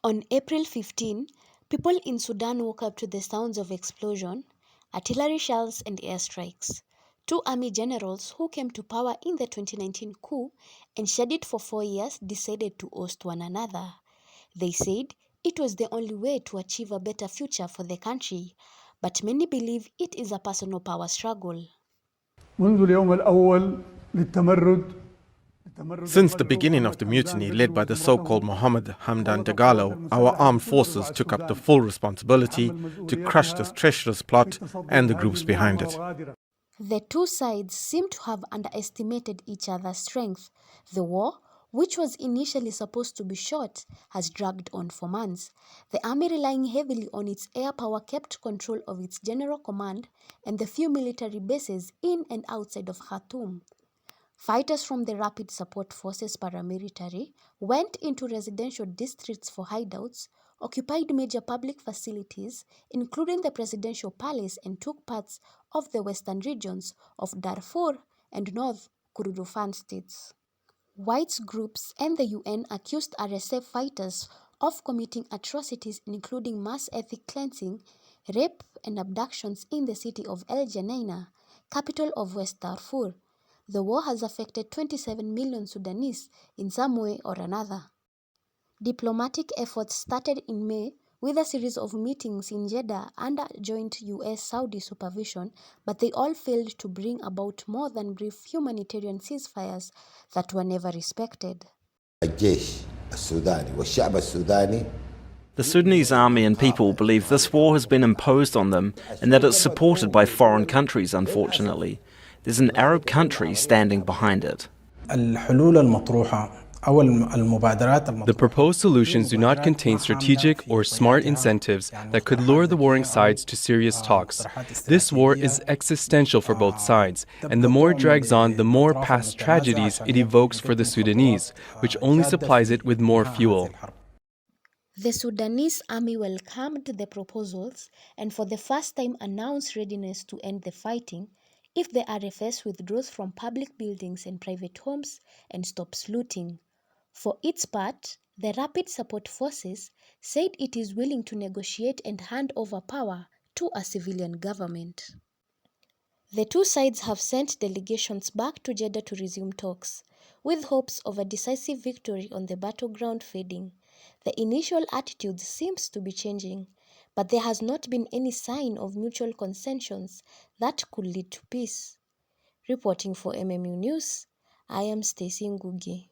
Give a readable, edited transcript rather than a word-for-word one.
On April 15, people in Sudan woke up to the sounds of explosion, artillery shells and airstrikes. Two army generals who came to power in the 2019 coup and shared it for 4 years decided to oust one another. They said it was the only way to achieve a better future for the country, but many believe it is a personal power struggle. منذ اليوم الأول للتمرد Since the beginning of the mutiny led by the so-called Mohammed Hamdan Dagalo, our armed forces took up the full responsibility to crush this treacherous plot and the groups behind it. The two sides seem to have underestimated each other's strength. The war, which was initially supposed to be short, has dragged on for months. The army, relying heavily on its air power, kept control of its general command and the few military bases in and outside of Khartoum. Fighters from the Rapid Support Forces paramilitary went into residential districts for hideouts, occupied major public facilities, including the presidential palace, and took parts of the western regions of Darfur and North Kordofan states. White groups and the UN accused RSF fighters of committing atrocities including mass ethnic cleansing, rape and abductions in the city of El Geneina, capital of West Darfur. The war has affected 27 million Sudanese in some way or another. Diplomatic efforts started in May with a series of meetings in Jeddah under joint US-Saudi supervision, but they all failed to bring about more than brief humanitarian ceasefires that were never respected. الجيش السوداني والشعب السوداني The Sudanese army and people believe this war has been imposed on them and that it's supported by foreign countries, unfortunately. There's an Arab country standing behind it. The proposed solutions do not contain strategic or smart incentives that could lure the warring sides to serious talks. This war is existential for both sides, and the more it drags on, the more past tragedies it evokes for the Sudanese, which only supplies it with more fuel. The Sudanese army welcomed the proposals and for the first time announced readiness to end the fighting if the RFS withdraws from public buildings and private homes and stops looting. For its part, the Rapid Support Forces said it is willing to negotiate and hand over power to a civilian government. The two sides have sent delegations back to Jeddah to resume talks, with hopes of a decisive victory on the battleground fading. The initial attitude seems to be changing, but there has not been any sign of mutual concessions that could lead to peace. Reporting for MMU News, I am Stacey Ngugi.